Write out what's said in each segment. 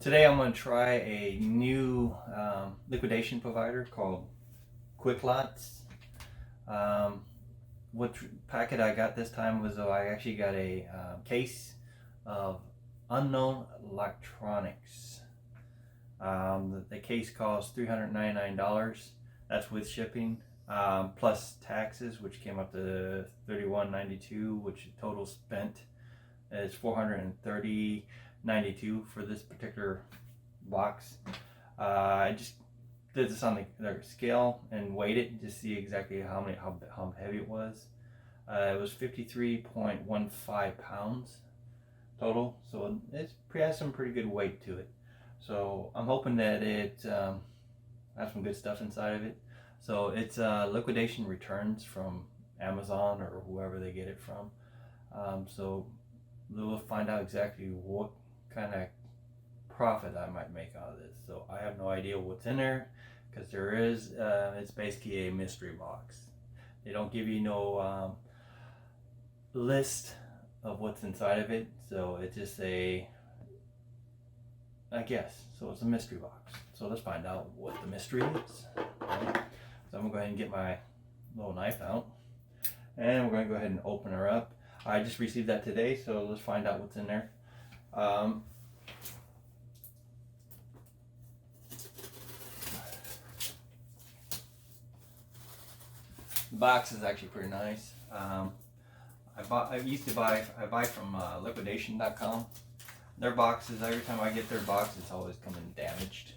Today I'm going to try a new liquidation provider called Quicklotz. What packet I got this time was I actually got a case of unknown electronics. The case cost $399. That's with shipping, plus taxes, which came up to $31.92, which total spent is $430.92 for this particular box. I just did this on the scale and weighed it to see exactly how heavy it was. It was 53.15 pounds total, so it has some pretty good weight to it. So I'm hoping that it has some good stuff inside of it. So it's liquidation returns from Amazon or whoever they get it from. So we'll find out exactly what kind of profit I might make out of this. So I have no idea what's in there, because there is it's basically a mystery box. They don't give you no list of what's inside of it, so it's just I guess so it's a mystery box. So let's find out what the mystery is. Right? So I'm gonna go ahead and get my little knife out, and we're gonna go ahead and open her up. I just received that today, so let's find out what's in there. The box is actually pretty nice. I buy from liquidation.com. Their boxes, every time I get their box, it's always coming damaged,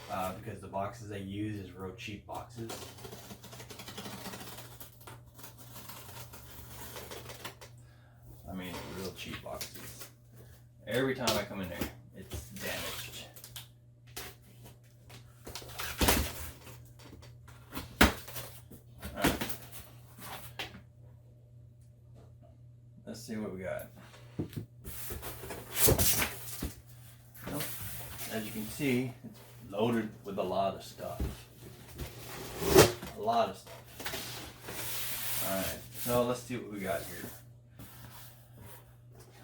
because the boxes they use is real cheap boxes. I mean, real cheap boxes. Every time I come in there, it's damaged. Alright. Let's see what we got. Well, as you can see, it's loaded with a lot of stuff. A lot of stuff. Alright, so let's see what we got here.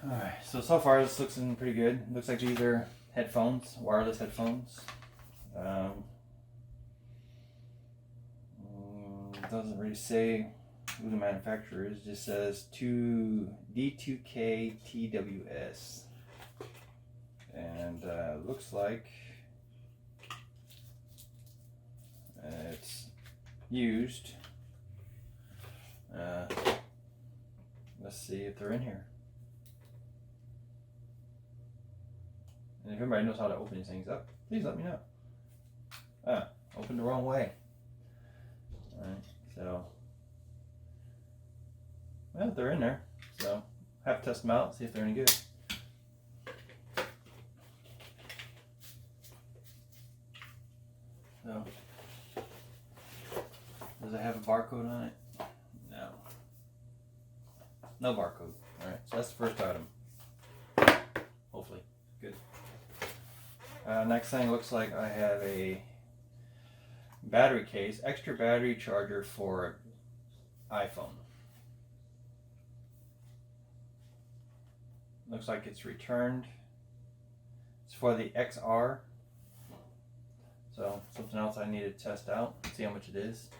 Alright, so far this looks pretty good. Looks like these are headphones, wireless headphones. It doesn't really say who the manufacturer is, it just says D2K TWS. And looks like it's used. Let's see if they're in here. And if everybody knows how to open these things up, please let me know. Opened the wrong way. Alright, so, well, they're in there. So, I have to test them out, see if they're any good. So, does it have a barcode on it? No. No barcode. Alright, so that's the first item. Hopefully. Good. Next thing, looks like I have a battery case, extra battery charger for iPhone. Looks like it's returned. It's for the XR. So something else I need to test out, see how much it is.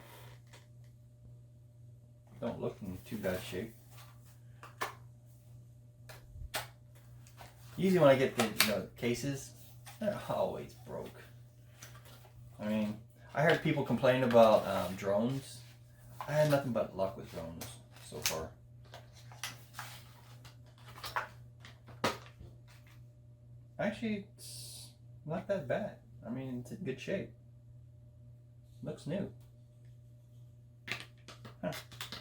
Don't look in too bad shape. Usually when I get the cases, they're always broke. I mean, I heard people complain about drones. I had nothing but luck with drones so far. Actually, it's not that bad. I mean, it's in good shape. Looks new. Huh,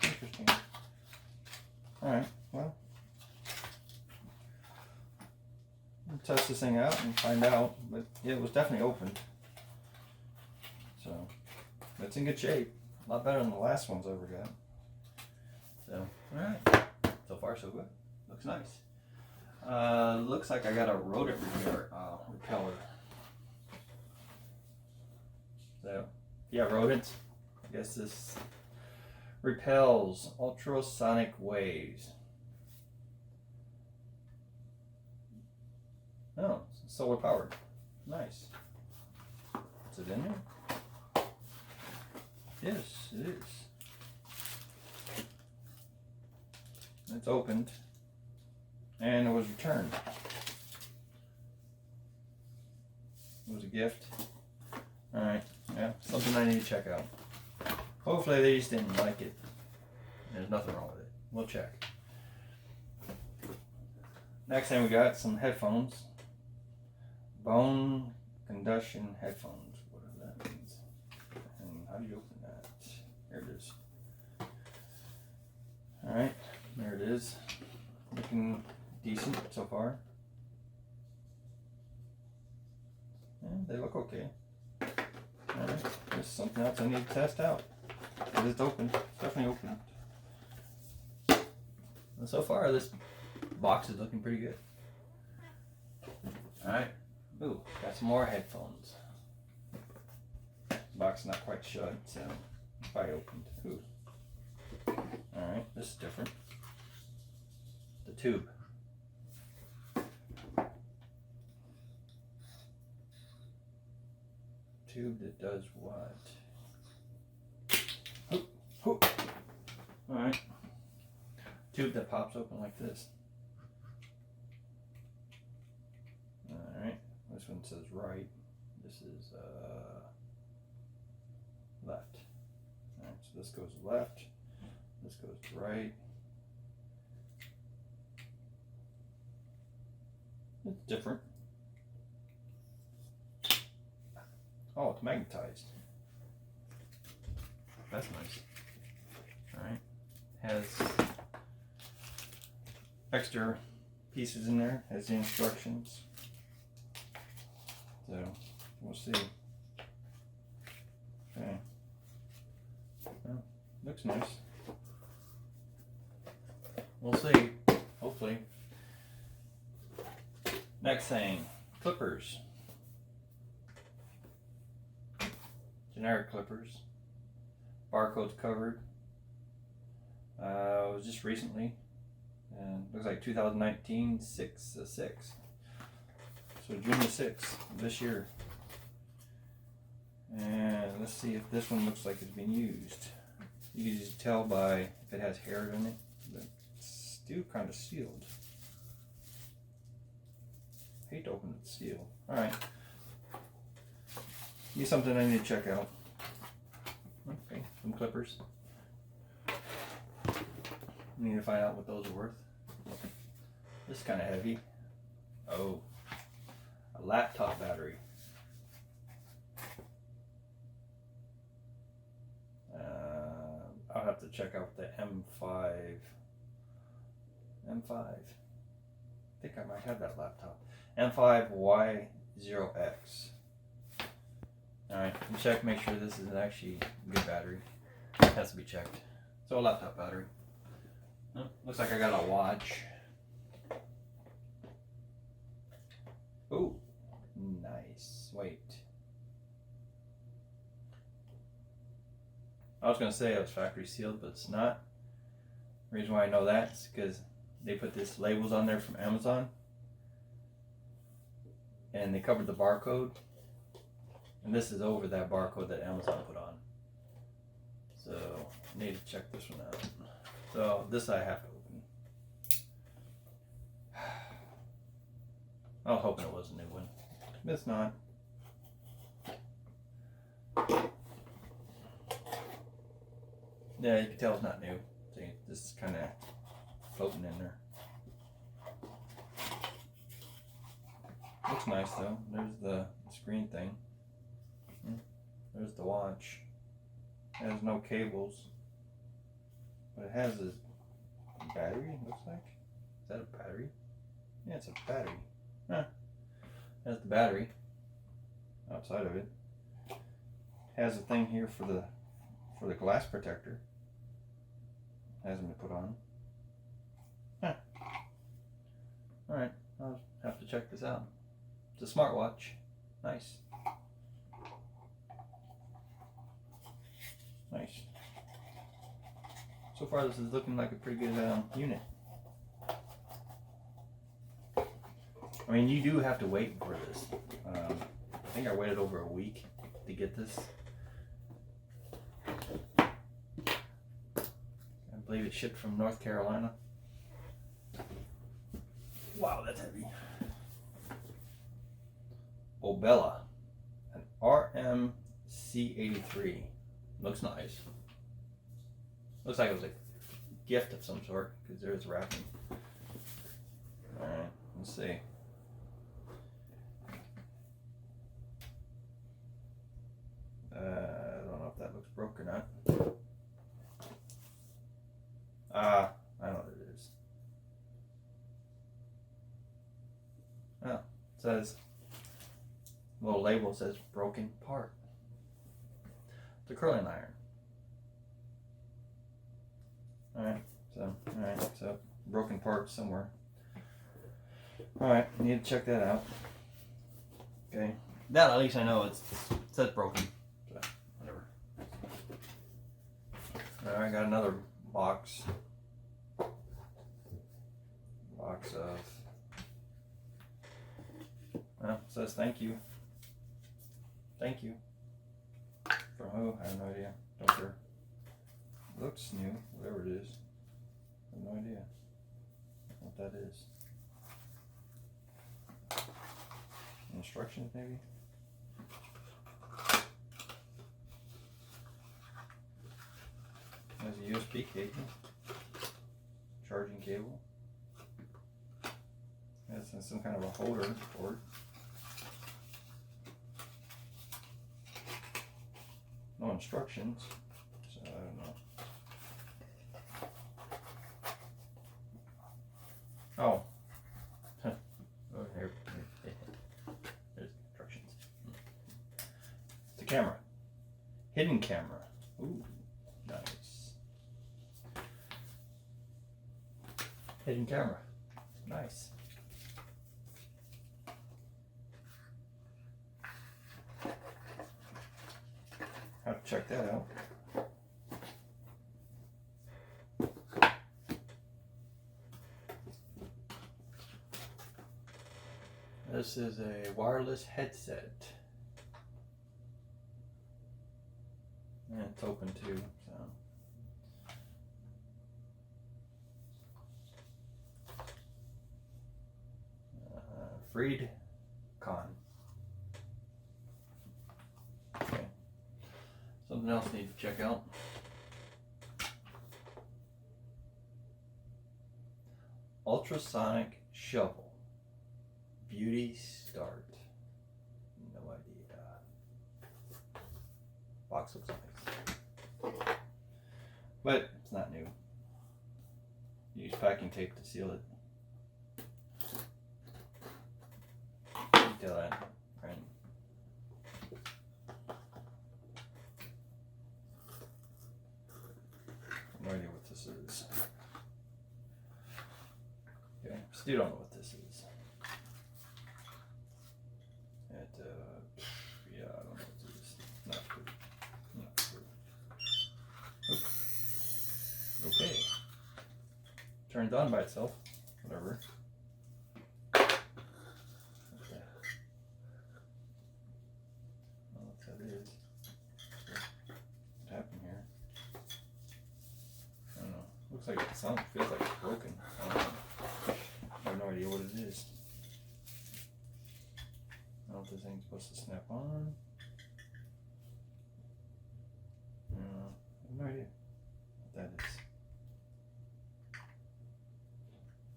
interesting. Alright, well, we'll test this thing out and find out. But yeah, it was definitely opened. So, it's in good shape. A lot better than the last ones I ever got. So, alright. So far, so good. Looks nice. Looks like I got a rodent repeller. So, yeah, rodents. I guess this repels ultrasonic waves. Oh, solar powered. Nice. Is it in there? Yes, it is. It's opened and it was returned. It was a gift. Alright, yeah, something I need to check out. Hopefully they just didn't like it. There's nothing wrong with it. We'll check. Next thing we got some headphones. Bone conduction headphones. Whatever that means. And how do you open that? Here it is. Alright, there it is. Looking decent so far. Yeah, they look okay. Alright, there's something else I need to test out. It's open. It's definitely open. And so far, this box is looking pretty good. Alright. Ooh, got some more headphones. Box is not quite shut, so it's probably opened. Ooh. Alright, this is different. The tube. Tube that does what? Alright. Tube that pops open like this. Alright. This one says right. This is left. Alright, so this goes left. This goes right. It's different. Oh, it's magnetized. That's nice. Alright. Has extra pieces in there, has the instructions. So, we'll see. Okay. Well, looks nice. We'll see. Hopefully. Next thing, clippers. Generic clippers. Barcode's covered. It was just recently. And looks like 2019, 6/6. So June the 6th this year. And let's see if this one looks like it's been used. You can just tell by if it has hair in it. But it's still kind of sealed. Hate to open it seal. Alright. Be something I need to check out. Okay, some clippers. Need to find out what those are worth. This is kind of heavy. Oh, a laptop battery. I'll have to check out the M5. I think I might have that laptop. M5Y0X. Alright, check, make sure this is actually a good battery. It has to be checked. So a laptop battery. Oh, looks like I got a watch. Oh, nice. Wait. I was going to say it was factory sealed, but it's not. The reason why I know that is because they put these labels on there from Amazon. And they covered the barcode. And this is over that barcode that Amazon put on. So, I need to check this one out. So, this I have to open. I was hoping it was a new one. It's not. Yeah, you can tell it's not new. See, this is kind of floating in there. Looks nice though. There's the screen thing. There's the watch. It has no cables. But it has a battery, looks like. Is that a battery? Yeah, it's a battery. Huh. That's the battery. Outside of it. Has a thing here for the glass protector. Hasn't been put on. Huh. Alright, I'll have to check this out. It's a smartwatch. Nice. Nice. So far this is looking like a pretty good unit. I mean, you do have to wait for this. I think I waited over a week to get this. I believe it shipped from North Carolina. Wow, that's heavy. Obella, an RMC83. Looks nice. Looks like it was a gift of some sort because there's wrapping. Alright, let's see. I don't know if that looks broke or not. I know what it is. Oh, it says, little label says broken part. It's a curling iron. Alright, so broken part somewhere. Alright, need to check that out. Okay. That at least I know it says broken. So whatever. Alright, I got another box. Box of, well, it says thank you. Thank you. From who? I have no idea. Don't care. Looks new, whatever it is. I have no idea what that is. Instructions, maybe? There's a USB cable. Charging cable. That's some kind of a holder for it. No instructions, so I don't know. Oh. Oh, here. There's instructions. It's a camera. Hidden camera. Ooh, nice. Hidden camera. Nice. Have to check that out. This is a wireless headset. And it's open too, so. Freed Con. Okay. Something else I need to check out. Ultrasonic shovel. Beauty start. No idea. Box looks nice. But it's not new. Use packing tape to seal it. Detail that, right? No idea what this is. Okay, still don't know what this is. Yeah, I don't know what this is. Not good. Not good. Okay. Turns on by itself. Whatever. Okay. Well, that's what it is. What happened here? I don't know. Looks like it feels like it's broken. I don't know. I have no idea what it is. I don't know if this thing's supposed to snap on. I have no idea what that is.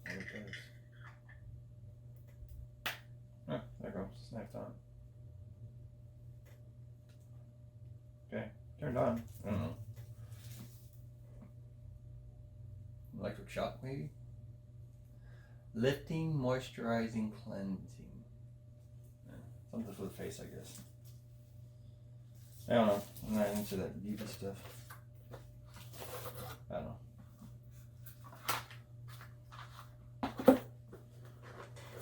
What it does. Oh, there it goes. Snapped on. Okay, turned on. I don't know. Electric shock, maybe? Lifting, moisturizing, cleansing. Something for the face, I guess. I don't know. I'm not into that beauty stuff. I don't know.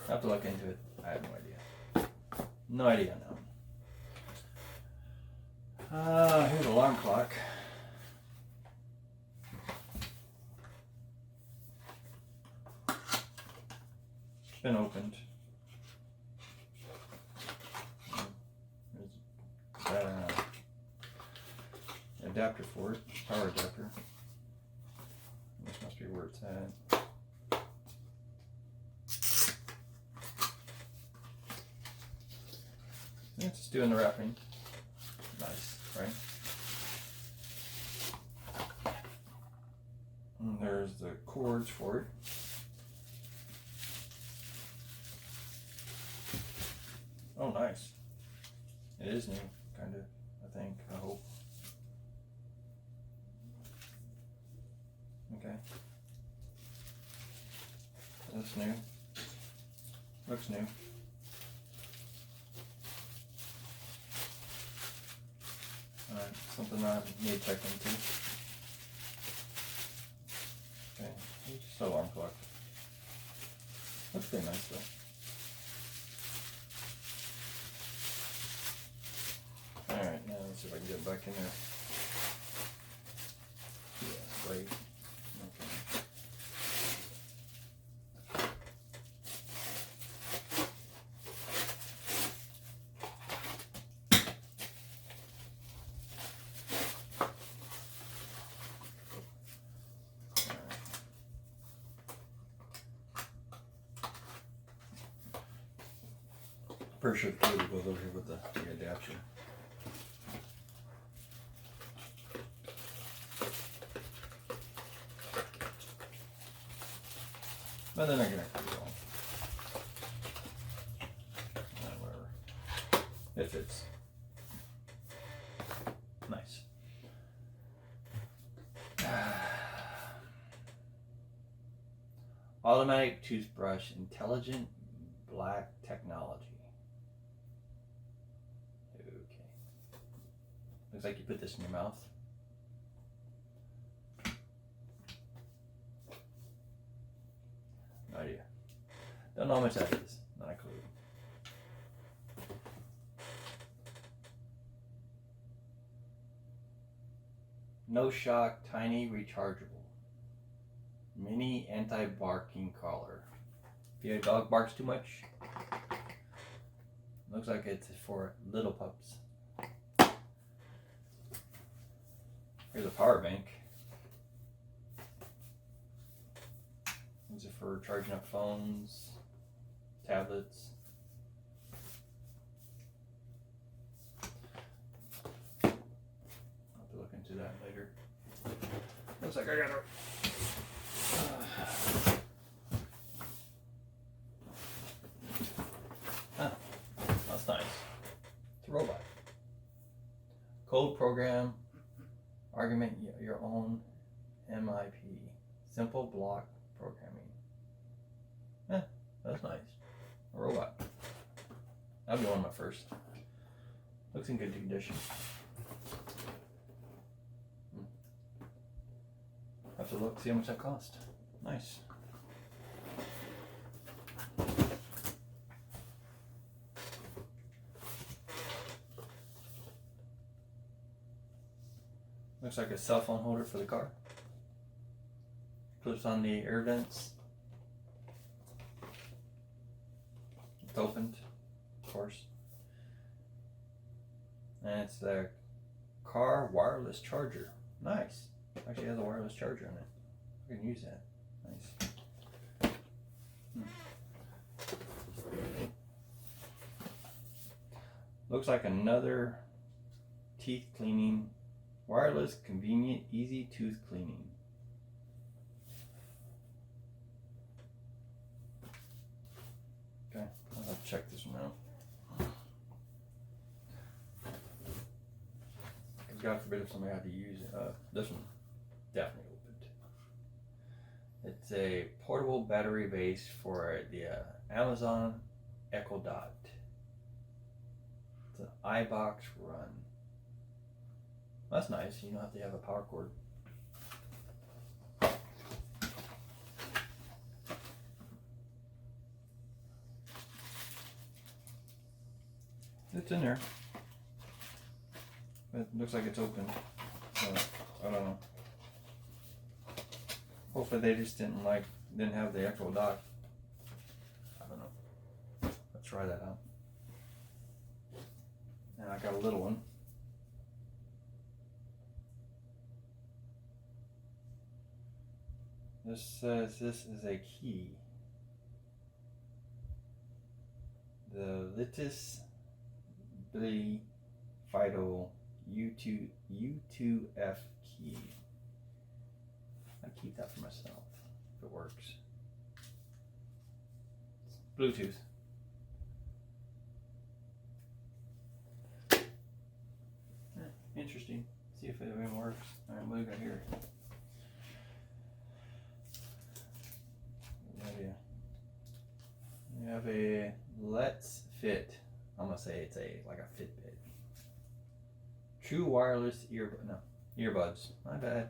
I have to look into it. I have no idea. No idea now. Here's an alarm clock. It's been opened. adapter for it, power adapter. This must be where it's at. It's just doing the wrapping. Nice, right? And there's the cords for it. Oh, nice. It is new, kind of, I think, I hope. Okay. That's new. Looks new. Alright, something I need to check into. Okay, it's just alarm clock. Looks pretty nice though. Alright, now let's see if I can get back in there. Yeah, great. Okay. Pretty sure the cable goes over here with the adapter. But then I can actually go on. Whatever. It fits. Nice. Automatic toothbrush, intelligent black technology. Okay. Looks like you put this in your mouth. No idea. Don't know how much that is. Not a clue. No shock, tiny, rechargeable. Mini anti-barking collar. If your dog barks too much, looks like it's for little pups. Here's a power bank. These are for charging up phones, tablets. I'll have to look into that later. Looks like I got a that's nice. It's a robot. Code program, argument your own MIP. Simple block programming. Yeah, that's nice. A robot. That'll be one of my first. Looks in good condition. Have to look, see how much that cost. Nice. Looks like a cell phone holder for the car. Clips on the air vents. It's opened, of course. And it's the car wireless charger. Nice. Actually has a wireless charger in it. I can use that. Nice. Looks like another teeth cleaning, wireless, convenient, easy tooth cleaning. Okay, I'll have to check this one out. Because God forbid if somebody had to use it. This one definitely opened. It's a portable battery base for the Amazon Echo Dot. It's an iBox Run. That's nice. You don't have to have a power cord. It's in there. It looks like it's open. So, I don't know. Hopefully they just didn't have the actual dock. I don't know. Let's try that out. And I got a little one. This says this is a key. The Litis Bli Fido U2F key. I keep that for myself if it works. Bluetooth. Interesting. See if it even works. Alright, what do we got here? We have a Let's Fit. I'm gonna say it's like a Fitbit. True wireless earbuds. My bad.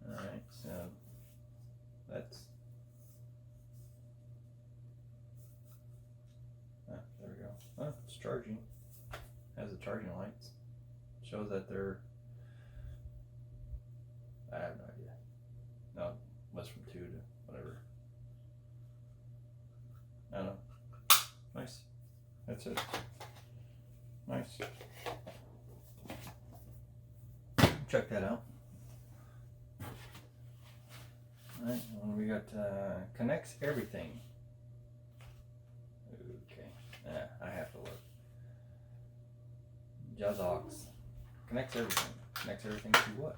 Alright, so that's there we go. Oh, it's charging. Has the charging lights. Shows that they're I have no idea. No, it was from 2 to whatever. I don't know. Nice. That's it. Nice. Check that out. Alright, well, we got connects everything. Okay. I have to look. Jazox. Connects everything. Connects everything to what?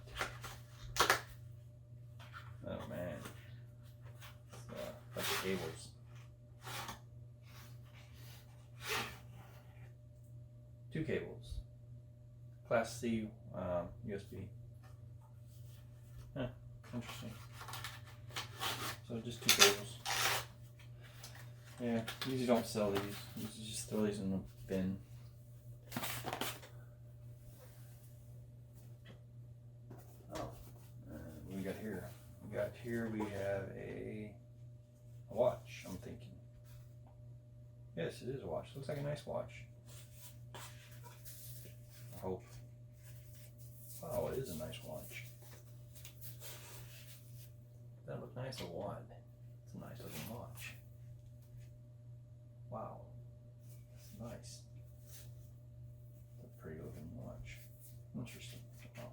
Oh man. That's cables. 2 cables. Class C USB. Huh, interesting. So just 2 cables. Yeah, usually don't sell these. Usually just throw these in the bin. Oh, what we got here? Here we have a watch, I'm thinking. Yes, it is a watch. Looks like a nice watch. I hope. Oh, it is a nice watch. That look nice or what? It's a nice looking watch. Wow. That's nice. It's a pretty looking watch. Interesting. Wow.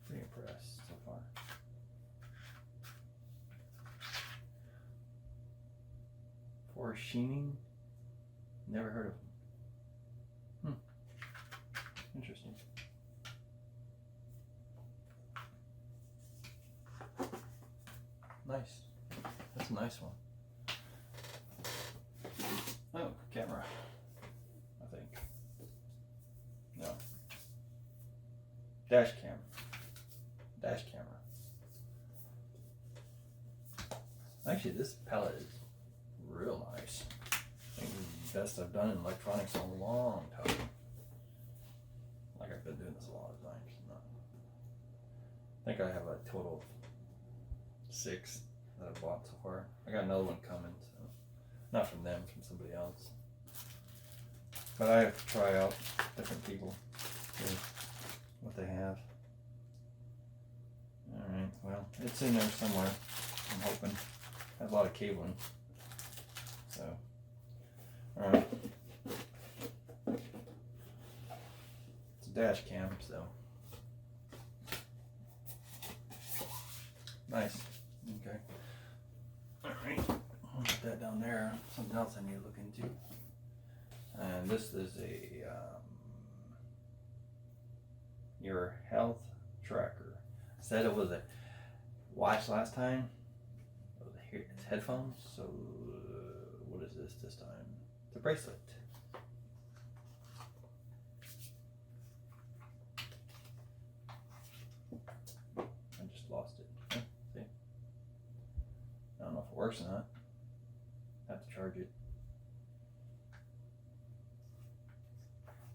Pretty impressed so far. For Sheening, never heard of them. Interesting. Nice. That's a nice one. Oh, camera. I think. No. Dash cam. Dash camera. Actually, this palette is real nice. I think it's the best I've done in electronics in a long time. Like I've been doing this a lot of times. I think I have a total of 6 that I've bought so far. I got another one coming, so not from them, from somebody else. But I have to try out different people, see what they have. Alright, well, it's in there somewhere, I'm hoping. Has a lot of cabling. So, alright. It's a dash cam, so. Nice. Okay. Alright. I'll put that down there. Something else I need to look into. And this is a your health tracker. Said it was a watch last time. It was it's headphones. So what is this time? It's a bracelet. I just lost it. See? I don't know if it works or not. I have to charge it.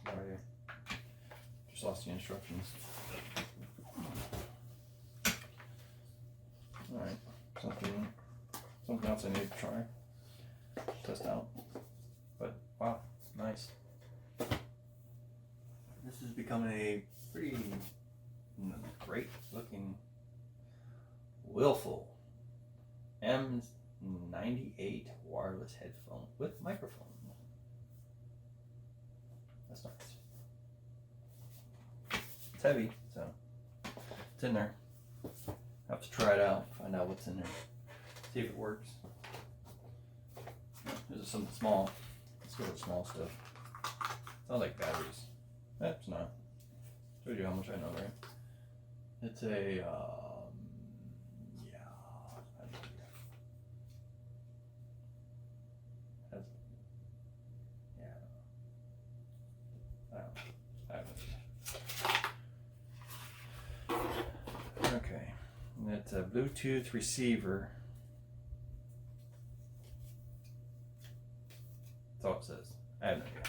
Right. Just lost the instructions. Alright. Something else I need to try. Test out. But wow, nice. This is becoming a pretty great looking Willful M98 wireless headphone with microphone. That's nice. heavy, so it's in there. Have to try it out, find out what's in there, see if it works. This is something small. Let's go with small stuff. Sounds like batteries. That's not. Shows you how much I know, right? It's a yeah. Has, yeah. I don't know. Okay. And it's a Bluetooth receiver. That's all it says. I have no idea.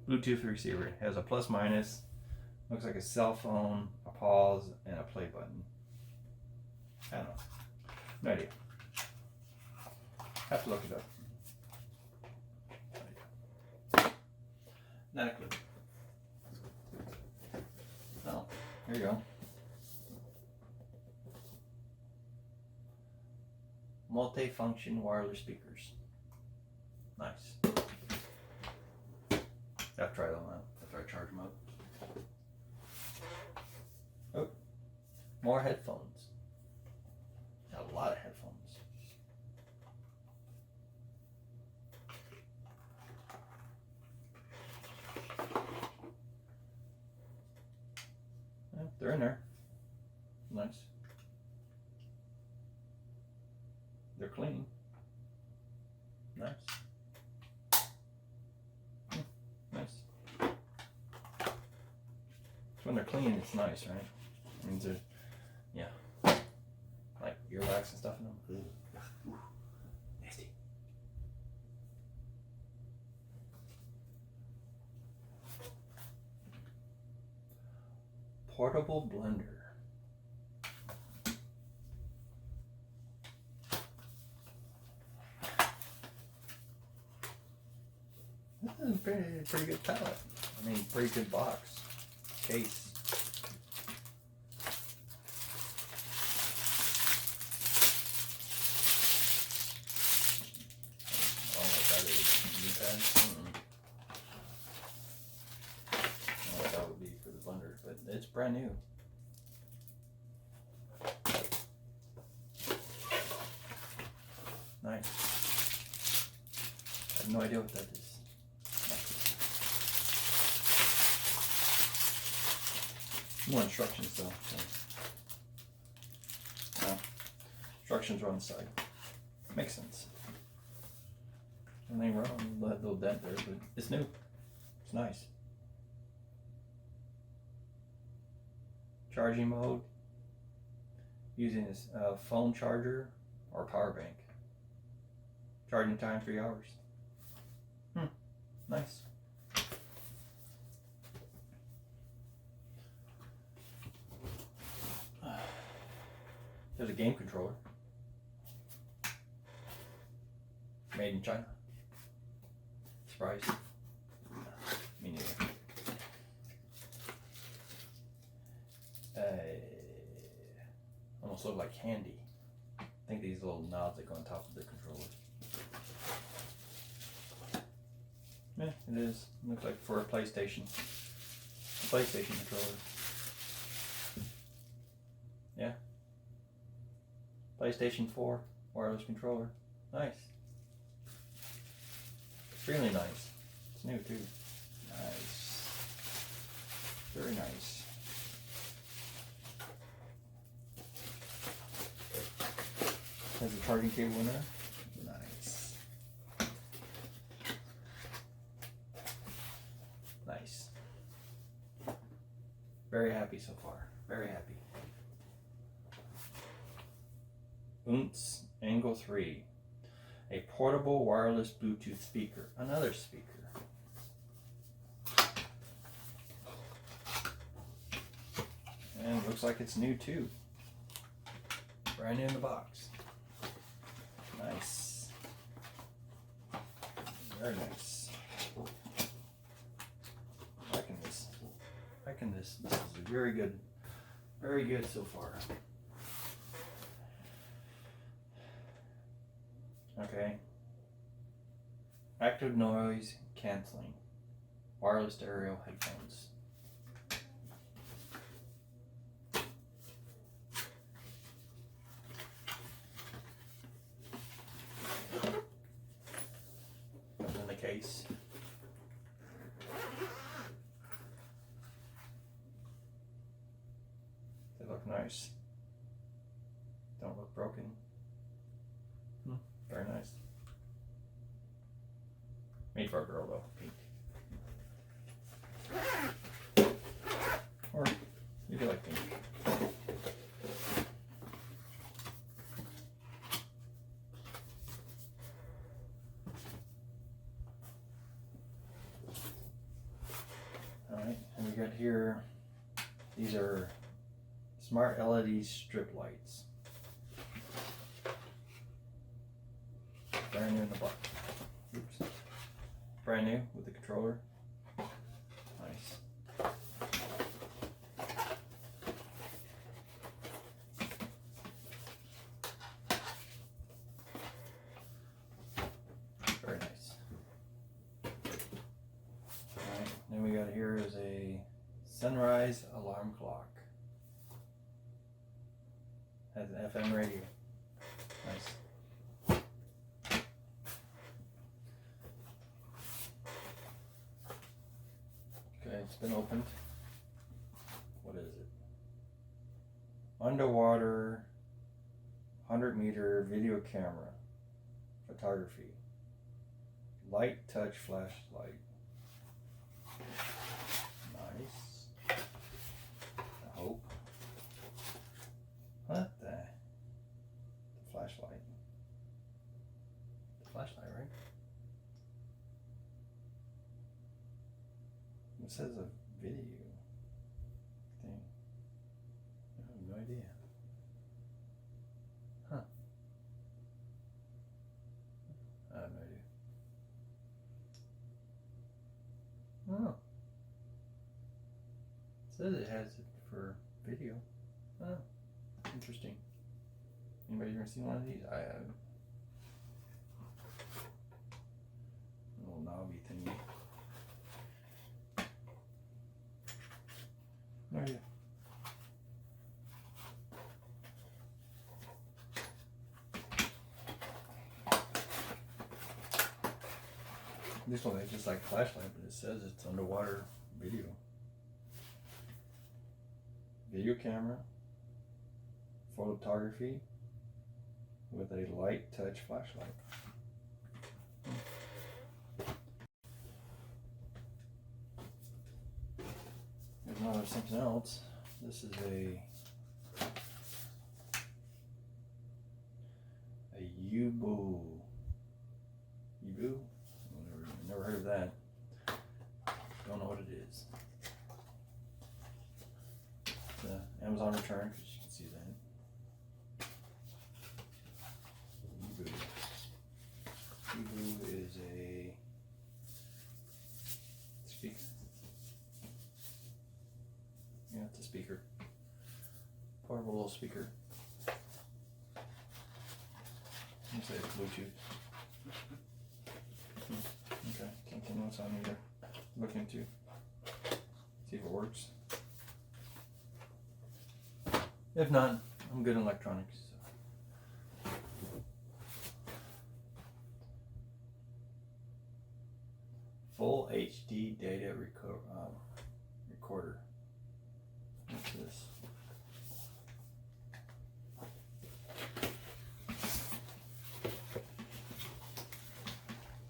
Bluetooth receiver. It has a plus minus. Looks like a cell phone, a pause, and a play button. I don't know. No idea. Have to look it up. Not a clue. Oh, here you go. Multi-function wireless speakers. Nice. I've tried them out after I charge them up. Oh, more headphones. A lot of headphones. Yeah, they're in there. Nice. They're clean. Nice. Nice. When they're clean, it's nice, right? It means they're, yeah, like earwax and stuff in them. Ooh, nasty. Portable blender. This is a pretty good palette. I mean, pretty good box. Case. Oh, that is U-pad. Oh, that would be for the blender, but it's brand new. Nice. I have no idea what that is. More instructions though. So. No. Instructions are on the side. Makes sense. Nothing wrong. That little dent there, but it's new. It's nice. Charging mode. Using this phone charger or power bank. Charging time 3 hours. Nice. There's a game controller. Made in China. Surprise. Me neither. Almost look like candy. I think these little knobs that go on top of the controller. Yeah, it is. Looks like for a PlayStation. A PlayStation controller. Yeah. PlayStation 4 wireless controller. Nice. Extremely nice. It's new too. Nice. Very nice. Has a charging cable in there. Nice. Nice. Very happy so far. Very happy. Untitled Angle 3, a portable wireless Bluetooth speaker. Another speaker. And it looks like it's new too. Brand new in the box. Nice. Very nice. Liking this. Liking this. This is very good. Very good so far. Okay. Active noise canceling. Wireless stereo headphones. nice. Don't look broken. Very nice. Made for a girl though. Pink. Or if you like pink. Alright, and we got here, these are smart LED strip lights. Brand new in the box. Oops. Brand new with the controller. Nice. Very nice. Alright, then we got here is a sunrise alarm clock. Has an FM radio. Nice. Okay, it's been opened. What is it? Underwater 100-meter video camera. Photography. Light touch flashlight. Nice. I hope. What the flashlight? The flashlight, right? It says a video thing. I have no idea. Huh. I have no idea. Oh. It says it has it for video. Oh. Interesting. Anybody ever seen one of these? I haven't. Little knobby thingy. No idea. This one is just like a flashlight, but it says it's underwater video. Video camera. Photography with a light touch flashlight. There's something else. This is a Yubu. Yubu? Never heard of that. Don't know what it is. It's an Amazon return, because you can see that. Yubu is a speaker. Yeah, it's a speaker. Portable little speaker. Let me say it's Bluetooth. Okay, can't tell what's on either. Look into. See if it works. If not, I'm good in electronics. So. Full HD data recorder. What's this?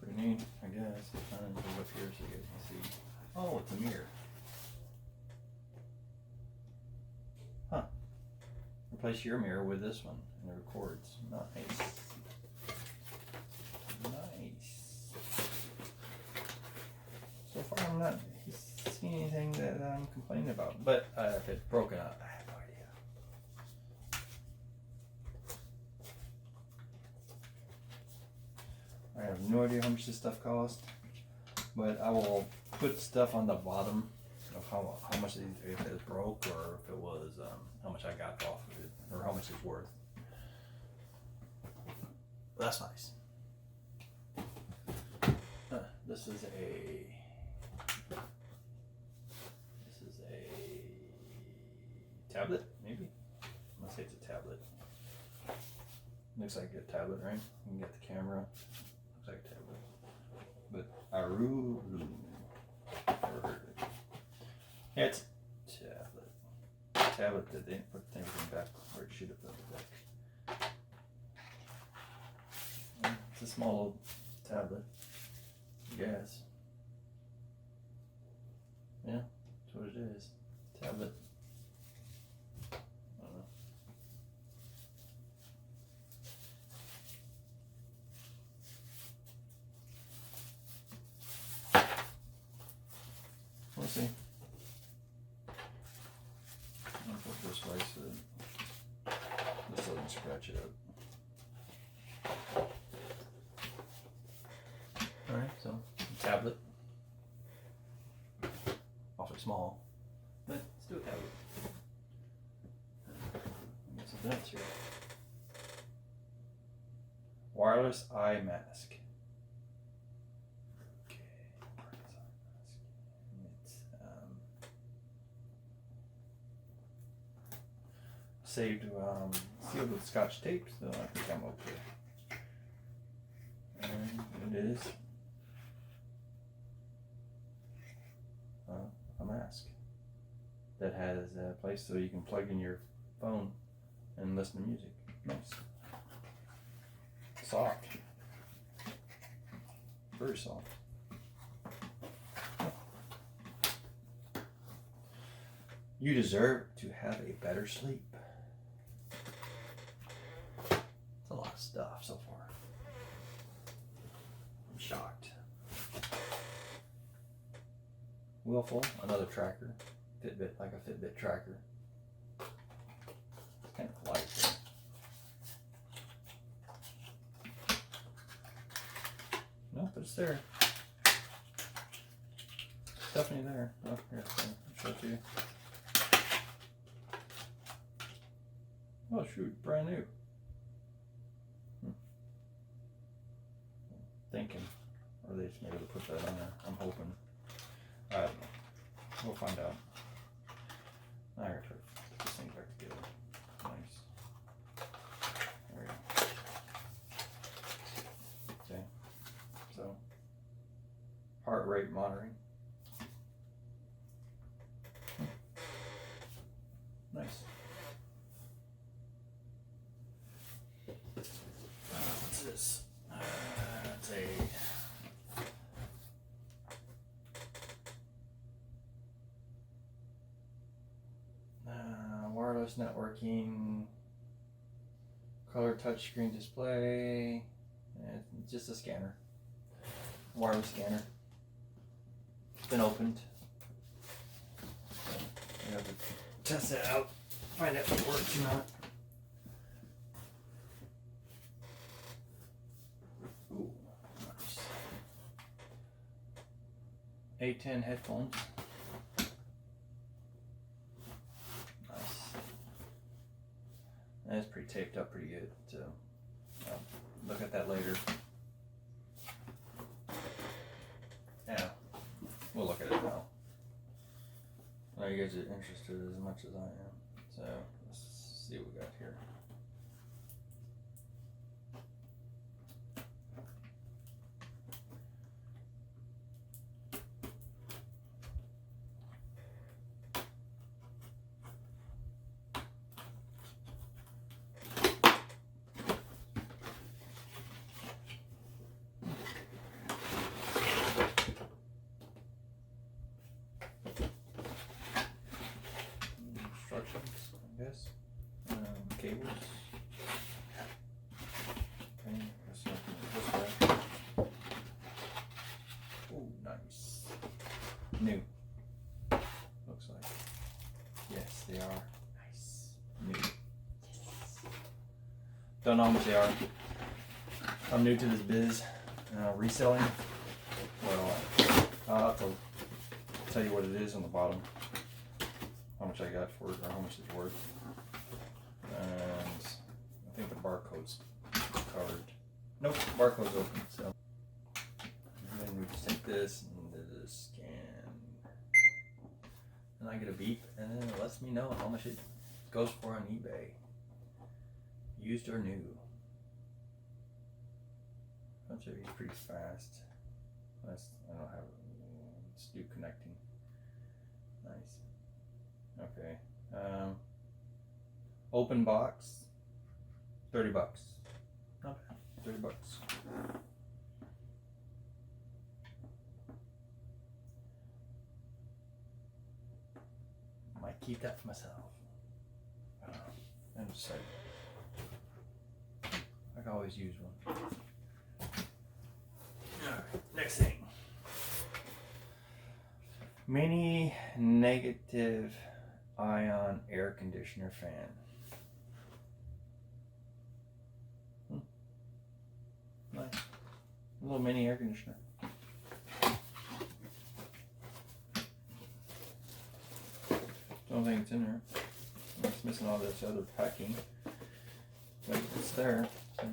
Pretty neat, I guess. I'm trying to look here so you guys can see. Oh, it's a mirror. Huh. Replace your mirror with this one and it records. Nice. Nice. So far I'm not seeing anything that I'm complaining about. But if it's broken up, I have no idea. I have no idea how much this stuff cost. But I will put stuff on the bottom of how much if it broke or if it was how much I got off of it or how much it's worth. That's nice. This is a tablet, maybe. I'm gonna say it's a tablet. Looks like a tablet, right? You can get the camera. Looks like a tablet. But Aru. Never heard of it. Yeah, it's a tablet. tablet that they didn't put everything back where it should have put it back. Well, it's a small little tablet, I guess. Yeah, that's what it is. Tablet. I don't know. We'll see. I'll put this way so that this doesn't scratch it up. Alright, so tablet. Awfully small, but still a tablet. Get something else here. Wireless eye mask. Okay, wireless eye mask. It's saved, sealed with Scotch tape, so I think I'm okay. And it is a mask that has a place so you can plug in your phone and listen to music. Nice. Soft. Very soft. You deserve to have a better sleep. That's a lot of stuff so far. I'm shocked. Willful, another tracker. Fitbit, like a Fitbit tracker. It's kind of light there. No, but it's there. It's definitely there. Oh, here, I'll show it to you. Oh shoot, brand new. Thinking. Or they just maybe put that on there. I'm hoping. I don't know. We'll find out. I gotta try to put this thing back together. Nice. There we go. Okay. So, heart rate monitoring. Nice. What's this? It's a wireless networking, color touchscreen display, and it's just a scanner, wireless scanner. It's been opened. So I have to test it out, find out if it works or not. Ooh, nice. A10 headphones. It's pretty taped up pretty good, so I'll look at that later. Yeah, we'll look at it now. I know you guys are interested as much as I am, so let's see what we got here. Instructions, I guess. Cables. Okay, let's look this way. Oh, nice. New. Looks like. Yes, they are. Nice. New. Yes. Don't know how much they are. I'm new to this biz. Reselling. Well, I'll have to tell you what it is on the bottom. How much I got for it, or how much it's worth. And I think the barcode's covered. Nope, barcode's open, so. And then we just take this and do the scan. And I get a beep, and then it lets me know how much it goes for on eBay. Used or new. Bunch of these pretty fast. I don't have, let's do connecting. Nice. Okay. Open box, $30. Not bad, $30. Might keep that for myself. I'm just like, I can always use one. Alright, next thing. Mini negative ion air conditioner fan. Nice. A little mini air conditioner. Don't think it's in there. It's missing all this other packing. But it's there. So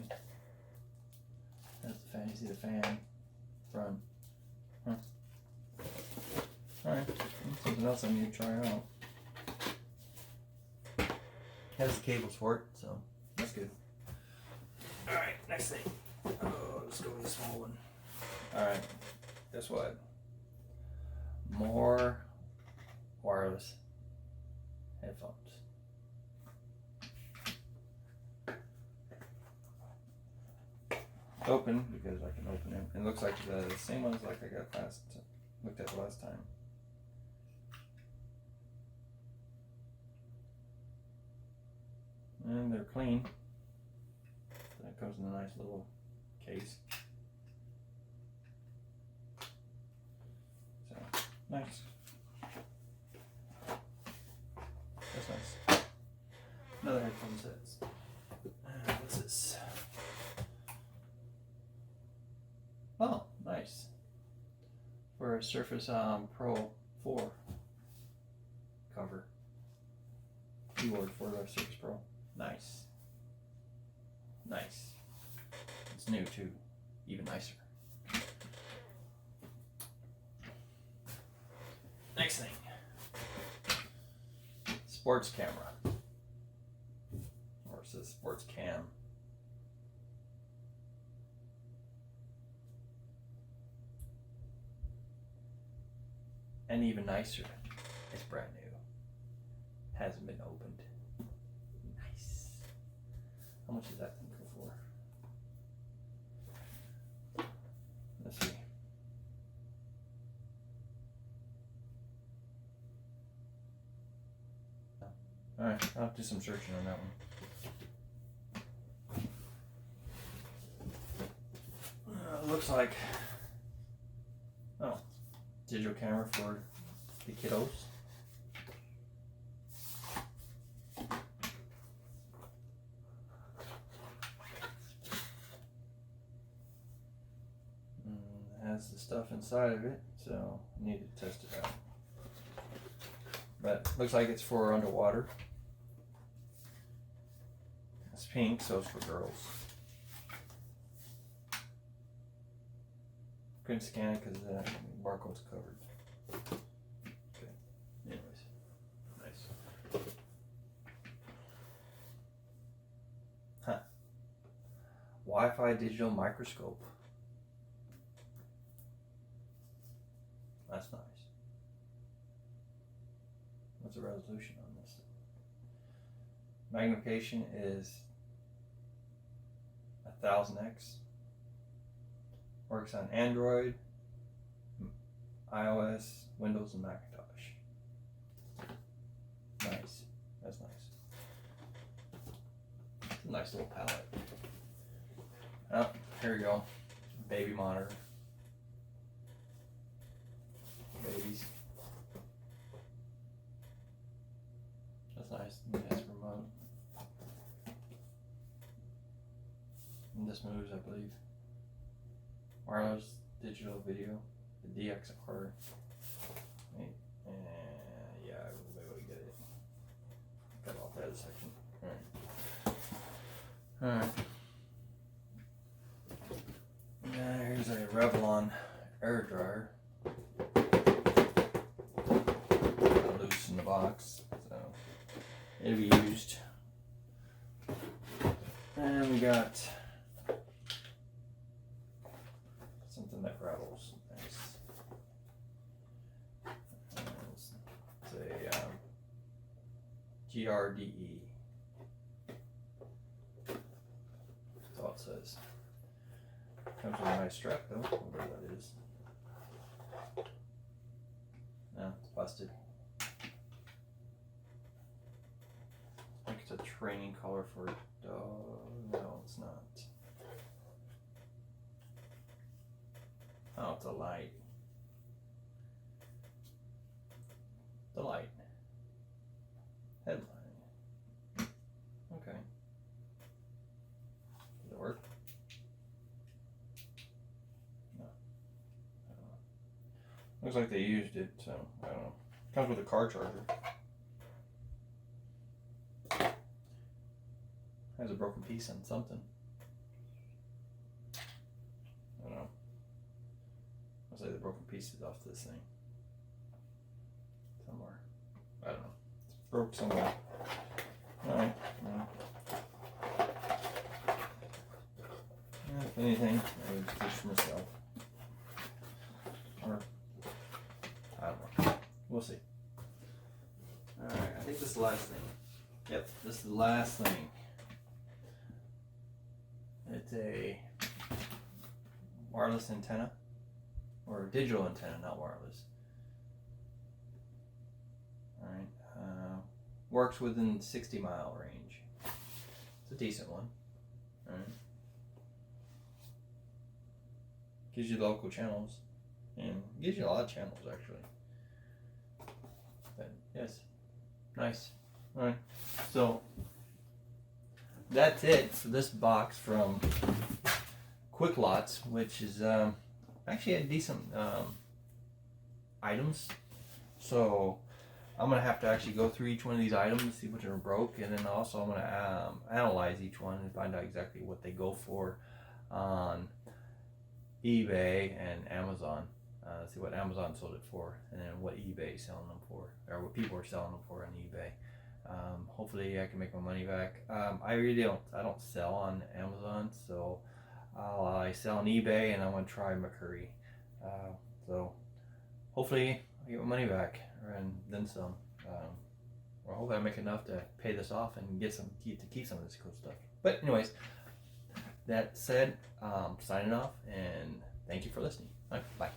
that's the fan. You see the fan front. Huh. Alright. Something else I need to try out. Has the cables for it, so that's good. Alright, next thing. Oh, let's go with a small one. Alright, guess what? More wireless headphones. Open because I can open it. It looks like the same ones like I got looked at last time. And they're clean. That comes in a nice little case. So nice. That's nice. Another headphone sets. What's this? Oh, nice. For a Surface Pro 4 cover. Keyboard for the Surface Pro. Nice. Nice. It's new too. Even nicer. Next thing. Sports camera. Or it says sports cam. And even nicer, it's brand new. Hasn't been opened. Nice. How much is that thing go for? Let's see. Alright, I'll do some searching on that one. Looks like, digital camera for the kiddos. Has the stuff inside of it, so I need to test it out. But looks like it's for underwater. It's pink, so it's for girls. Couldn't scan it because the barcode's covered. Okay. Anyways, nice. Huh. Wi-Fi digital microscope. That's nice. What's the resolution on this? Magnification is 1000x. Works on Android, iOS, Windows, and Macintosh. Nice. That's nice. It's a nice little palette. Oh, here we go. Baby monitor. Babies. That's nice. Nice remote. And this moves, I believe. Wireless digital video, the DXR. Wait, yeah, we'll get it. Cut off that section. Alright. Here's a Revlon air dryer. Loose in the box, so it'll be used. And we got something that rattles. Nice. It's a GRDE Comes with a nice strap though, whatever that is. No, it's busted. I think it's a training collar for a dog. No, it's not. Oh, it's a light. The light. Headline. Okay. Does it work? No. I don't know. Looks like they used it, so I don't know. Comes with a car charger. Has a broken piece on something. I don't know. I'll say the broken piece is off this thing. Somewhere. I don't know. It's broke somewhere. Alright. If anything, I would teach for myself. Or, I don't know. We'll see. Alright, I think this is the last thing. Yep, this is the last thing. It's a wireless antenna. Or a digital antenna, not wireless. Alright. Works within 60-mile range. It's a decent one. Alright. Gives you local channels. And gives you a lot of channels actually. But yes. Nice. Alright. So that's it for this box from Quicklotz, which is actually a decent items. So I'm gonna have to actually go through each one of these items, see which are broke, and then also I'm gonna analyze each one and find out exactly what they go for on eBay and Amazon. See what Amazon sold it for, and then what eBay is selling them for, or what people are selling them for on eBay. Hopefully I can make my money back. I really don't sell on Amazon, so I sell on eBay, and I'm gonna try McCurry. So hopefully I get my money back, and then some. Or hopefully I make enough to pay this off and get some to keep some of this cool stuff. But anyways, that said, signing off, and thank you for listening. All right, bye.